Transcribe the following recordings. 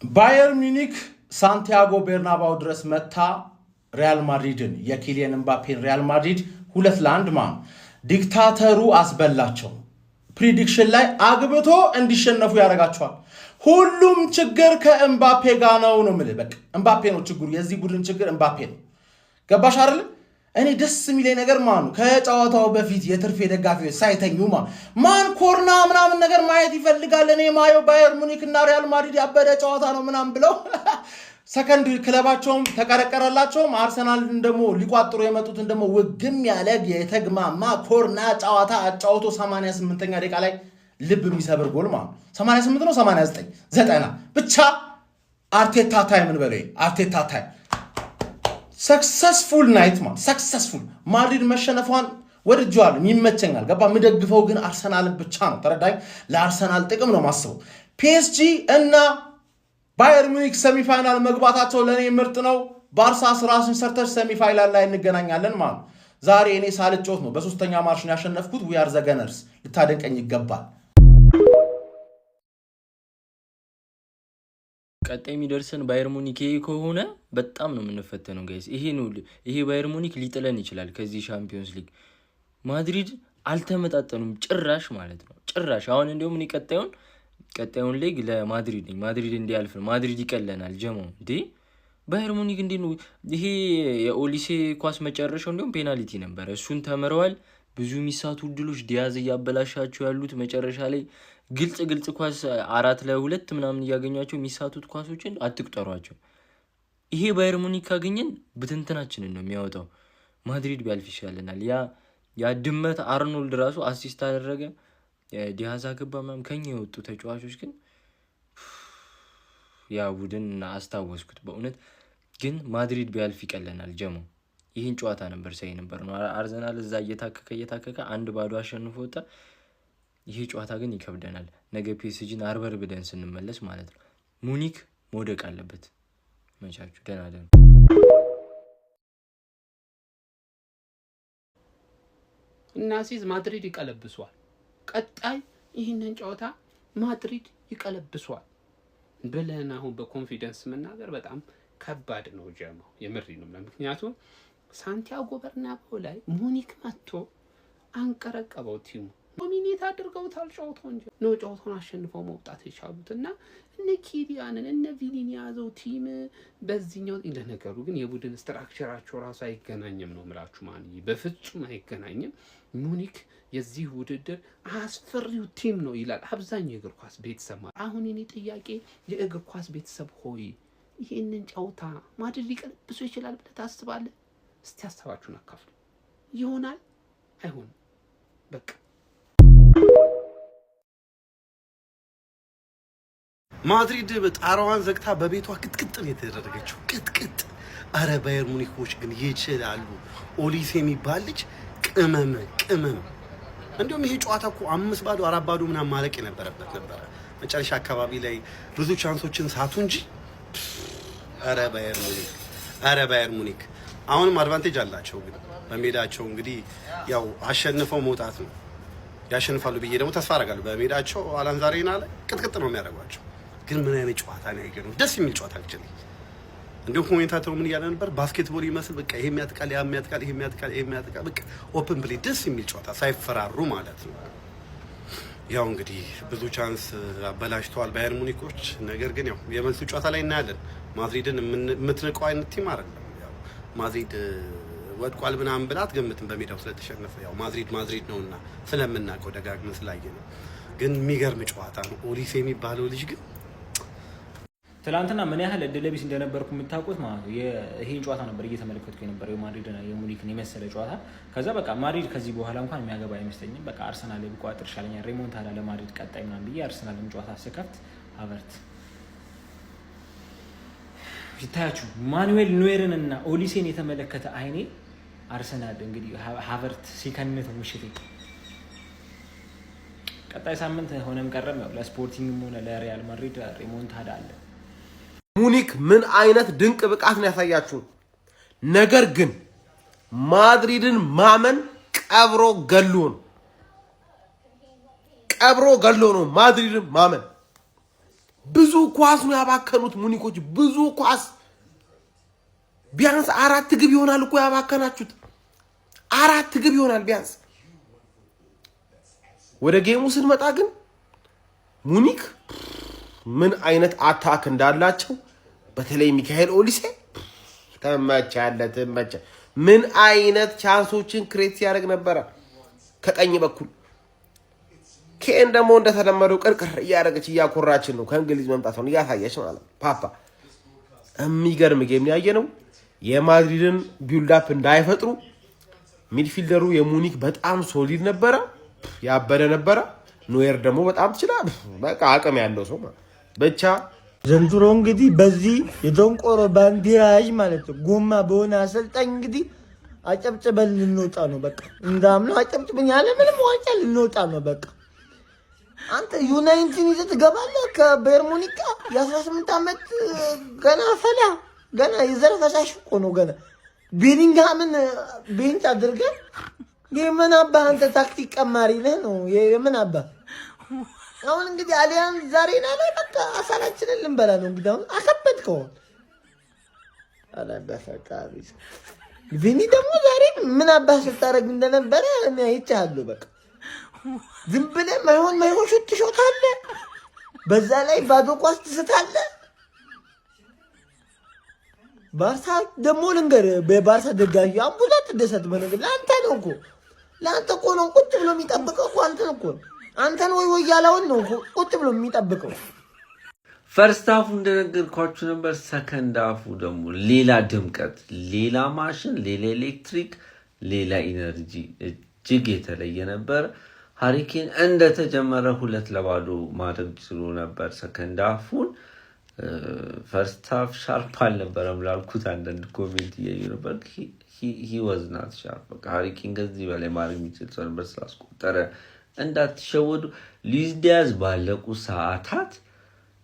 ባየር ሚኒክ ሳንቲያጎ ቤርናባው ድረስ መታ ሪያል ማድሪድን የኪሊያን ኤምባፔን ሪያል ማድሪድ 2-1 ማን ዲክታተሩ አስበላቸው። ፕሪዲክሽን ላይ አግብቶ እንዲሸነፉ ያደርጋቸዋል። ሁሉም ችግር ከኤምባፔ ጋር ነው ማለት በቃ ኤምባፔ ነው ችግሩ። የዚህ ቡድን ችግር ኤምባፔ ነው። ገባሽ አይደል? እኔ ደስ የሚለኝ ነገር ማኑ ከጨዋታው በፊት የትርፌ ደጋፊዎች ሳይተኙ ማን ኮርና ምናምን ነገር ማየት ይፈልጋል። እኔ ማየው ባየር ሙኒክ እና ሪያል ማድሪድ ያበደ ጨዋታ ነው ምናምን ብለው ሰከንድ ክለባቸውም ተቀረቀረላቸውም። አርሰናል ደግሞ ሊቋጥሩ የመጡትን ደግሞ ውግም ያለ የተግማማ ኮርና ጨዋታ አጫውቶ 88ኛ ደቂቃ ላይ ልብ የሚሰብር ጎል ማለት 88 ነው 89 90 ብቻ አርቴታ ታይም እንበለው አርቴታ ታይም ሰክሰስፉል ናይት ሰክሰስፉል ማድሪድ መሸነፏን ወድጄዋለሁ፣ ይመቸኛል። ገባ ምደግፈው ግን አርሰናልን ብቻ ነው። ተረዳኝ። ለአርሰናል ጥቅም ነው ማስበው። ፒኤስጂ እና ባየር ሙኒክ ሴሚፋይናል መግባታቸው ለኔ ምርጥ ነው። ባርሳ ራስን ሰርተሽ ሴሚፋይናል ላይ እንገናኛለን ማለት ዛሬ እኔ ሳልጮት ነው በሶስተኛ ማርሽ ነው ያሸነፍኩት። ዊ አር ዘ ገነርስ ልታደንቀኝ ይገባል። ቀጣይ የሚደርሰን ባየር ሙኒክ ከሆነ በጣም ነው የምንፈተነው ጋይስ። ይሄ ባየር ሙኒክ ሊጥለን ይችላል ከዚህ ሻምፒዮንስ ሊግ። ማድሪድ አልተመጣጠኑም ጭራሽ ማለት ነው ጭራሽ። አሁን እንደውም እኔ ቀጣዩን ሊግ ለማድሪድ ነኝ። ማድሪድ እንዲያልፍ ነው። ማድሪድ ይቀለናል ጀማው እንዴ ባየር ሙኒክ እንዴ ነው ይሄ የኦሊሴ ኳስ መጨረሻው እንደውም ፔናልቲ ነበር። እሱን ተመረዋል። ብዙ ሚሳቱ ድሎች ዲያዝ ያበላሻቸው ያሉት መጨረሻ ላይ ግልጽ ኳስ 4-2 ምናምን ያገኛቸው ሚሳቱት ኳሶችን አትቁጠሯቸው። ይሄ ባየር ሙኒክ ካገኘን ብትንትናችንን ነው የሚያወጣው። ማድሪድ ቢያልፍ ይሻለናል። ያ ድመት አርኖልድ ራሱ አሲስት አደረገ፣ ዲያዝ አገባ ምናምን ከኛ የወጡ ተጫዋቾች ግን ያ ቡድን አስታወስኩት በእውነት። ግን ማድሪድ ቢያልፍ ይቀለናል ጀማው። ይህን ጨዋታ ነበር ሳይ ነበር ነው አርሰናል እዛ እየታከከ 1-0 አሸንፎ ወጣ። ይሄ ጨዋታ ግን ይከብደናል። ነገ ፒኤስጂን አርበር ብለን ስንመለስ ማለት ነው። ሙኒክ መውደቅ አለበት። መቻችሁ ደህና ደህና እና ሲዝ ማድሪድ ይቀለብሷል። ቀጣይ ይህንን ጨዋታ ማድሪድ ይቀለብሷል ብለን አሁን በኮንፊደንስ መናገር በጣም ከባድ ነው ጀማው። የምሪ ነው። ምክንያቱም ሳንቲያጎ በርናባው ላይ ሙኒክ መጥቶ አንቀረቀበው ቲሙ ዶሚኔት አድርገውታል ጨዋታውን እንጂ ነው ጨዋታውን አሸንፈው መውጣት የቻሉት እና እነ ኪሊያንን እነ ቪሊን ያዘው ቲም በዚህኛው እንደነገሩ ግን የቡድን ስትራክቸራቸው ራሱ አይገናኝም ነው ምላችሁ ማንዬ፣ በፍጹም አይገናኝም። ሙኒክ የዚህ ውድድር አስፈሪው ቲም ነው ይላል አብዛኛው የእግር ኳስ ቤተሰብ። አሁን እኔ ጥያቄ የእግር ኳስ ቤተሰብ ሆይ ይሄንን ጨዋታ ማድሪድ ሊቀለብሶ ይችላል ብለህ ታስባለህ? እስቲ ሀሳባችሁን አካፍሉ። ይሆናል አይሆንም? በቃ ማድሪድ ጣራዋን ዘግታ በቤቷ ቅጥቅጥ ነው የተደረገችው። ቅጥቅጥ። አረ ባየር ሙኒኮች ግን ይችላሉ። ኦሊሴ የሚባል ልጅ ቅመም። እንዲሁም ይሄ ጨዋታ እኮ 5-0 4-0 ምናምን ማለቅ የነበረበት ነበረ። መጨረሻ አካባቢ ላይ ብዙ ቻንሶችን ሳቱ እንጂ አረ ባየር ሙኒክ አሁንም አድቫንቴጅ አላቸው። ግን በሜዳቸው እንግዲህ ያው አሸንፈው መውጣት ነው። ያሸንፋሉ ብዬ ደግሞ ተስፋ አደርጋለሁ። በሜዳቸው አላንዝ አሬና ላይ ቅጥቅጥ ነው የሚያደርጓቸው። ግን ምን አይነት ጨዋታ ነው ያገኘው? ደስ የሚል ጨዋታ አክቹሊ። እንዲሁም ኮሜንታተሩ ምን እያለ ነበር? ባስኬትቦል ይመስል በቃ ይሄ የሚያጥቃል፣ ያ የሚያጥቃል፣ ይሄ የሚያጥቃል፣ በቃ ኦፕን ፕሌይ ደስ የሚል ጨዋታ ሳይፈራሩ ማለት ነው። ያው እንግዲህ ብዙ ቻንስ አበላሽተዋል ባየር ሙኒኮች። ነገር ግን ያው የመልሱ ጨዋታ ላይ እናያለን። ማድሪድን የምትንቀው አይነት ቲም አይደለም። ያው ማድሪድ ወድቋል ምናምን ብላ አትገምትም በሜዳው ስለተሸነፈ። ያው ማድሪድ ነውና ስለምናውቀው ደጋግመን ስላየ ነው። ግን የሚገርም ጨዋታ ነው። ኦሊሴ የሚባለው ልጅ ግን ትላንትና ምን ያህል እድለቢስ እንደነበርኩ የምታውቁት ማለት ነው። ይሄን ጨዋታ ነበር እየተመለከትኩ የነበረው የማድሪድና የሙኒክን የመሰለ ጨዋታ። ከዛ በቃ ማድሪድ ከዚህ በኋላ እንኳን የሚያገባ አይመስለኝም። በቃ አርሰናል ላይ ቢቋጥር ይሻለኛል ሬሞንታዳ ለማድሪድ ቀጣይ ምናምን ብዬ አርሰናልን ጨዋታ ስከፍት ሀቨርት ይታያችሁ ማኑኤል ኖየርን እና ኦሊሴን የተመለከተ አይኔ አርሰናል እንግዲህ ሀቨርት ሲከንት ምሽት ቀጣይ ሳምንት ሆነም ቀረም ያው ለስፖርቲንግም ሆነ ለሪያል ማድሪድ ሬሞንታዳ አለ። ሙኒክ ምን አይነት ድንቅ ብቃት ነው ያሳያችሁ። ነገር ግን ማድሪድን ማመን ቀብሮ ገሎ ነው ማድሪድን ማመን። ብዙ ኳስ ነው ያባከኑት ሙኒኮች። ብዙ ኳስ ቢያንስ 4 ግብ ይሆናል እኮ ያባከናችሁት። 4 ግብ ይሆናል ቢያንስ። ወደ ጌሙ ስንመጣ ግን ሙኒክ ምን አይነት አታክ እንዳላቸው በተለይ ሚካኤል ኦሊሴ ተመቻለት። ምን አይነት ቻንሶችን ክሬት ሲያደርግ ነበረ ከቀኝ በኩል። ኬን ደግሞ እንደተለመደው ቅርቅር እያደረገች እያኮራችን ነው ከእንግሊዝ መምጣቷን እያሳየች ማለት ፓፓ። የሚገርም ጌም ያየነው የማድሪድን ቢልድ አፕ እንዳይፈጥሩ ሚድፊልደሩ የሙኒክ በጣም ሶሊድ ነበረ፣ ያበደ ነበረ። ኖየር ደግሞ በጣም ይችላል። በቃ አቅም ያለው ሰው ብቻ ዘንድሮ እንግዲህ በዚህ የደንቆሮ ባንዲራጅ ማለት ነው ጎማ በሆነ አሰልጣኝ እንግዲህ አጨብጭበን ልንወጣ ነው። በቃ እንዳምነው አጨብጭበን ያለ ምንም ዋንጫ ልንወጣ ነው። በቃ አንተ ዩናይትድን ይዘህ ትገባለህ ከባየር ሙኒክ የ18 ዓመት ገና ፈላ ገና የዘር ፈሳሽ እኮ ነው። ገና ቤሊንግሃምን ቤንች አድርገህ የምን አባህ አንተ ታክቲክ ቀማሪ ነህ ነው የምን አባህ። አሁን እንግዲህ አሊያንስ ዛሬ ላይ በቃ አሳላችንን ልንበላ ነው። እንግዲህ አሁን አከበድከው አላባፈቃሪ ቪኒ ደግሞ ዛሬ ምን አባህ ስታረግ እንደነበረ እኔ አይቻለሁ። በቃ ዝም ብለህ ማይሆን ሹት ትሾታለህ፣ በዛ ላይ ባዶ ኳስ ትስታለህ። ባርሳ ደግሞ ልንገርህ በባርሳ ደጋፊ አምቡላ ትደሰት በነገር ለአንተ ነው እኮ ለአንተ እኮ ነው ቁጭ ብሎ የሚጠብቀው እኮ አንተን እኮ አንተን ወይ ያላውን ነው ቁጭ ብሎ የሚጠብቀው። ፈርስት ሃፉ እንደነገርኳችሁ ነበር። ሰከንድ ሃፉ ደግሞ ሌላ ድምቀት፣ ሌላ ማሽን፣ ሌላ ኤሌክትሪክ፣ ሌላ ኢነርጂ እጅግ የተለየ ነበር። ሃሪኬን እንደተጀመረ 2-0 ማድረግ ችሎ ነበር ሰከንድ ሃፉን። ፈርስት ሃፍ ሻርፕ አልነበረም ላልኩት አንዳንድ ኮሜንት እያዩ ነበር። ሂ ዋዝ ናት ሻርፕ። በቃ ሃሪኬን ከዚህ በላይ ማድረግ የሚችል ሰው ነበር ስላስቆጠረ እንዳትሸወዱ። ሉዊስ ዲያዝ ባለቁ ሰዓታት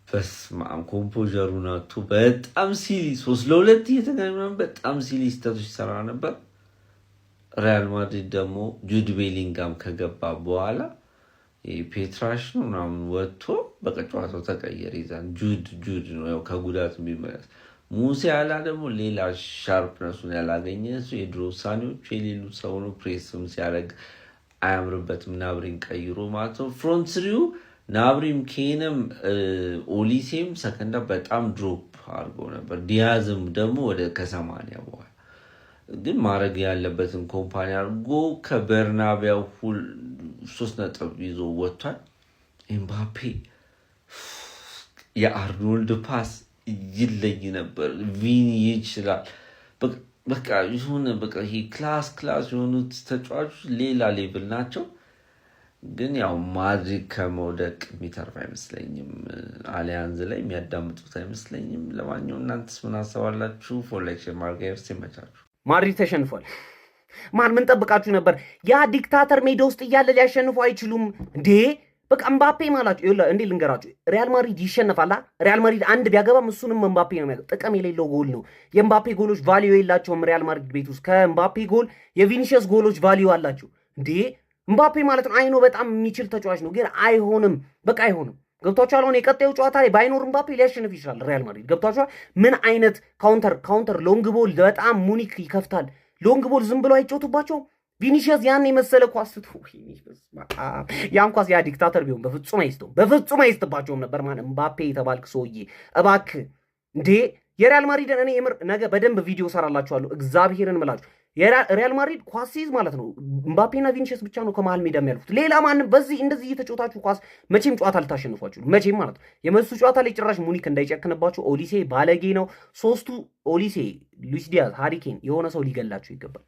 በስማም ኮምፖዘሩ ናቱ በጣም ሲሊ 3-2 እየተገናኙ በጣም ሲሊ ስህተቶች ይሰራ ነበር። ሪያል ማድሪድ ደግሞ ጁድ ቤሊንጋም ከገባ በኋላ ፔትራሽ ነው ምናምን ወጥቶ በቃ ጨዋታው ተቀየረ። ይዛን ጁድ ነው ያው ከጉዳት የሚመለስ። ሙሲያላ ደግሞ ሌላ ሻርፕነሱን ያላገኘ እሱ የድሮ ውሳኔዎቹ የሌሉ ሰው ነው። ፕሬስም ሲያደርግ አያምርበትም። ናብሪን ቀይሮ ማለት ነው። ፍሮንት ስሪው ናብሪም ኬንም ኦሊሴም ሰከንዳ በጣም ድሮፕ አድርገው ነበር። ዲያዝም ደግሞ ወደ ከ80 በኋላ ግን ማድረግ ያለበትን ኮምፓኒ አድርጎ ከበርናቢያው 3 ነጥብ ይዞ ወጥቷል። ኤምባፔ የአርኖልድ ፓስ ይለይ ነበር። ቪኒ ይችላል። በቃ የሆነ በቃ ይሄ ክላስ የሆኑት ተጫዋቾች ሌላ ሌቭል ናቸው። ግን ያው ማድሪድ ከመውደቅ የሚተርፍ አይመስለኝም። አሊያንዝ ላይ የሚያዳምጡት አይመስለኝም። ለማንኛውም እናንተስ ምን አሰባላችሁ? ፎሌክሽን ማርጋየርስ ይመቻችሁ። ማድሪድ ተሸንፏል። ምን ጠብቃችሁ ነበር? ያ ዲክታተር ሜዳ ውስጥ እያለ ሊያሸንፉ አይችሉም እንዴ? በቃ እምባፔ ማላችሁ እንዴ ልንገራችሁ፣ ሪያል ማድሪድ ይሸነፋላ። ሪያል ማድሪድ አንድ ቢያገባም እሱንም እምባፔ ነው የሚያገባ። ጥቅም የሌለው ጎል ነው። የእምባፔ ጎሎች ቫልዩ የላቸውም። ሪያል ማድሪድ ቤት ውስጥ ከእምባፔ ጎል የቪኒሺየስ ጎሎች ቫልዩ አላቸው እንዴ። እምባፔ ማለት ነው አይኖ በጣም የሚችል ተጫዋች ነው፣ ግን አይሆንም። በቃ አይሆንም። ገብቷችኋል? አሁን የቀጣዩ ጨዋታ ላይ ባይኖር እምባፔ ሊያሸንፍ ይችላል ሪያል ማድሪድ። ገብቷችኋል? ምን አይነት ካውንተር ሎንግ ቦል በጣም ሙኒክ ይከፍታል። ሎንግ ቦል ዝም ብሎ አይጫወቱባቸውም። ቪኒሺየስ ያን የመሰለ ኳስ ያን ኳስ ያ ዲክታተር ቢሆን በፍጹም አይስትባቸውም ነበር። ማለት እምባፔ የተባልክ ሰውዬ እባክህ እንዴ! የሪያል ማድሪድን እኔ የምር ነገ በደንብ ቪዲዮ ሰራላችኋለሁ። እግዚአብሔርን ምላችሁ የሪያል ማድሪድ ኳስ ሲይዝ ማለት ነው እምባፔና ቪኒሺየስ ብቻ ነው ከመሃል ሜዳ የሚያልፉት። ሌላ ማንም በዚህ እንደዚህ እየተጫወታችሁ ኳስ መቼም ጨዋታ ልታሸንፏችሁ መቼም ማለት ነው። የመልሱ ጨዋታ ላይ ጭራሽ ሙኒክ እንዳይጨክንባችሁ። ኦሊሴ ባለጌ ነው። ሶስቱ ኦሊሴ፣ ሉዊስ ዲያዝ፣ ሃሪኬን የሆነ ሰው ሊገላችሁ ይገባል።